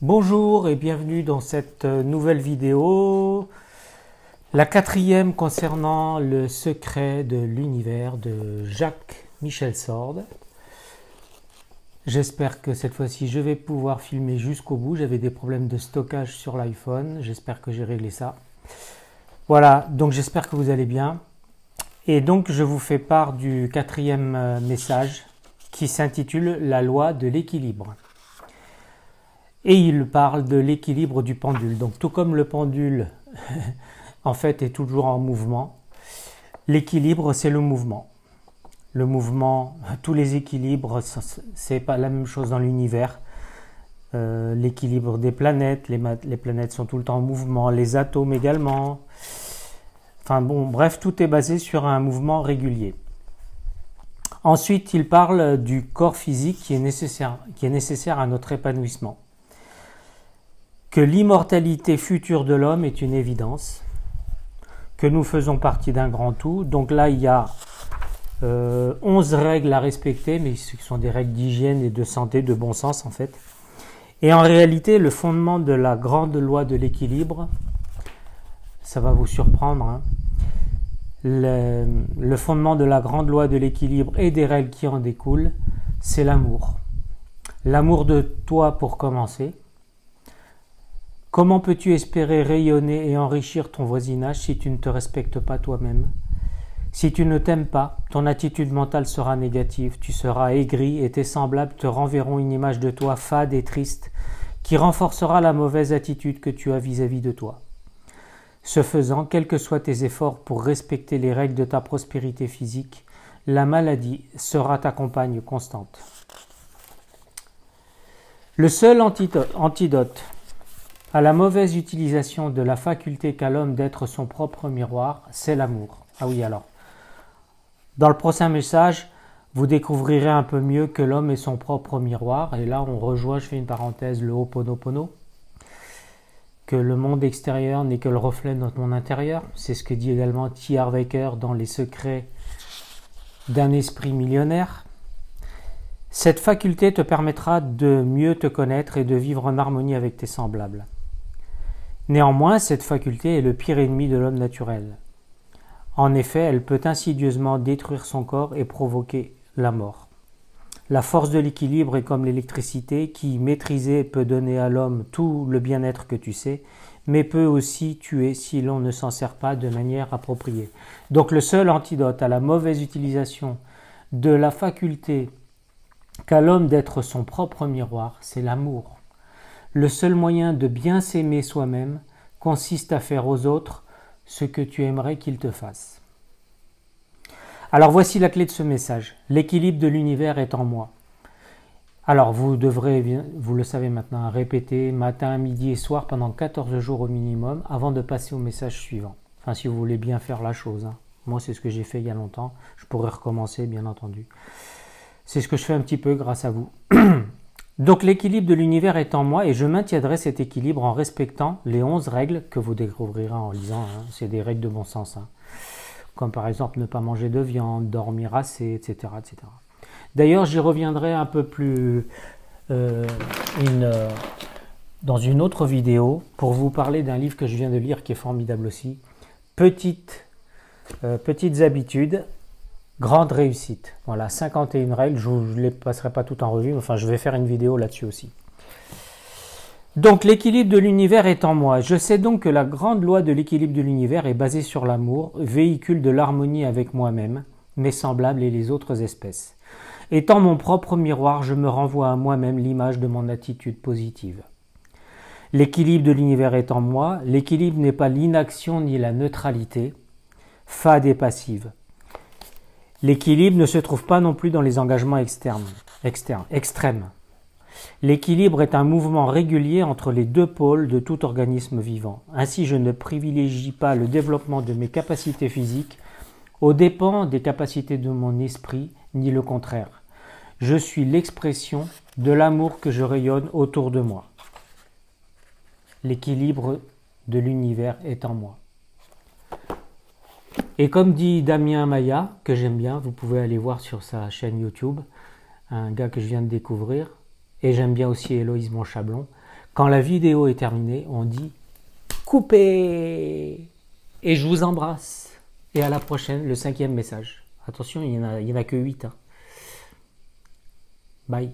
Bonjour et bienvenue dans cette nouvelle vidéo, la quatrième concernant le secret de l'univers de Jacques-Michel Sorde. J'espère que cette fois-ci je vais pouvoir filmer jusqu'au bout. J'avais des problèmes de stockage sur l'iPhone, j'espère que j'ai réglé ça. Voilà, donc j'espère que vous allez bien. Et donc je vous fais part du quatrième message qui s'intitule « La loi de l'équilibre ». Et il parle de l'équilibre du pendule. Donc tout comme le pendule en fait est toujours en mouvement, l'équilibre c'est le mouvement. Le mouvement, tous les équilibres, c'est pas la même chose dans l'univers. L'équilibre des planètes, les planètes sont tout le temps en mouvement, les atomes également. Enfin bon, bref, tout est basé sur un mouvement régulier. Ensuite, il parle du corps physique qui est nécessaire à notre épanouissement. Que l'immortalité future de l'homme est une évidence, que nous faisons partie d'un grand tout. Donc là, il y a 11 règles à respecter, mais ce sont des règles d'hygiène et de santé, de bon sens en fait. Et en réalité, le fondement de la grande loi de l'équilibre, ça va vous surprendre, hein. Le fondement de la grande loi de l'équilibre et des règles qui en découlent, c'est l'amour. L'amour de toi pour commencer. Comment peux-tu espérer rayonner et enrichir ton voisinage si tu ne te respectes pas toi-même? Si tu ne t'aimes pas, ton attitude mentale sera négative, tu seras aigri et tes semblables te renverront une image de toi fade et triste qui renforcera la mauvaise attitude que tu as vis-à-vis de toi. Ce faisant, quels que soient tes efforts pour respecter les règles de ta prospérité physique, la maladie sera ta compagne constante. Le seul antidote à la mauvaise utilisation de la faculté qu'a l'homme d'être son propre miroir, c'est l'amour. Ah oui, alors. Dans le prochain message, vous découvrirez un peu mieux que l'homme est son propre miroir. Et là, on rejoint, je fais une parenthèse, le Ho'oponopono. Que le monde extérieur n'est que le reflet de notre monde intérieur. C'est ce que dit également T. Harv Eker dans Les secrets d'un esprit millionnaire. Cette faculté te permettra de mieux te connaître et de vivre en harmonie avec tes semblables. Néanmoins, cette faculté est le pire ennemi de l'homme naturel. En effet, elle peut insidieusement détruire son corps et provoquer la mort. La force de l'équilibre est comme l'électricité qui, maîtrisée, peut donner à l'homme tout le bien-être que tu sais, mais peut aussi tuer si l'on ne s'en sert pas de manière appropriée. Donc le seul antidote à la mauvaise utilisation de la faculté qu'a l'homme d'être son propre miroir, c'est l'amour. Le seul moyen de bien s'aimer soi-même consiste à faire aux autres ce que tu aimerais qu'ils te fassent. Alors voici la clé de ce message. L'équilibre de l'univers est en moi. Alors vous devrez, vous le savez maintenant, répéter matin, midi et soir pendant 14 jours au minimum avant de passer au message suivant. Enfin si vous voulez bien faire la chose, hein. Moi c'est ce que j'ai fait il y a longtemps. Je pourrais recommencer bien entendu. C'est ce que je fais un petit peu grâce à vous. Donc l'équilibre de l'univers est en moi et je maintiendrai cet équilibre en respectant les 11 règles que vous découvrirez en lisant. Hein. C'est des règles de bon sens. Hein. Comme par exemple ne pas manger de viande, dormir assez, etc. etc. D'ailleurs j'y reviendrai un peu plus dans une autre vidéo pour vous parler d'un livre que je viens de lire qui est formidable aussi. Petites habitudes. Grande réussite. Voilà, 51 règles. Je ne les passerai pas toutes en revue, mais enfin, je vais faire une vidéo là-dessus aussi. Donc, l'équilibre de l'univers est en moi. Je sais donc que la grande loi de l'équilibre de l'univers est basée sur l'amour, véhicule de l'harmonie avec moi-même, mes semblables et les autres espèces. Étant mon propre miroir, je me renvoie à moi-même l'image de mon attitude positive. L'équilibre de l'univers est en moi. L'équilibre n'est pas l'inaction ni la neutralité, fade et passive. L'équilibre ne se trouve pas non plus dans les engagements extrêmes. L'équilibre est un mouvement régulier entre les deux pôles de tout organisme vivant. Ainsi, je ne privilégie pas le développement de mes capacités physiques aux dépens des capacités de mon esprit, ni le contraire. Je suis l'expression de l'amour que je rayonne autour de moi. L'équilibre de l'univers est en moi. Et comme dit Damien Maya, que j'aime bien, vous pouvez aller voir sur sa chaîne YouTube, un gars que je viens de découvrir, et j'aime bien aussi Héloïse Bonchablon, Quand la vidéo est terminée, on dit couper. Et je vous embrasse. Et à la prochaine, le 5e message. Attention, il y en a que 8. Hein. Bye.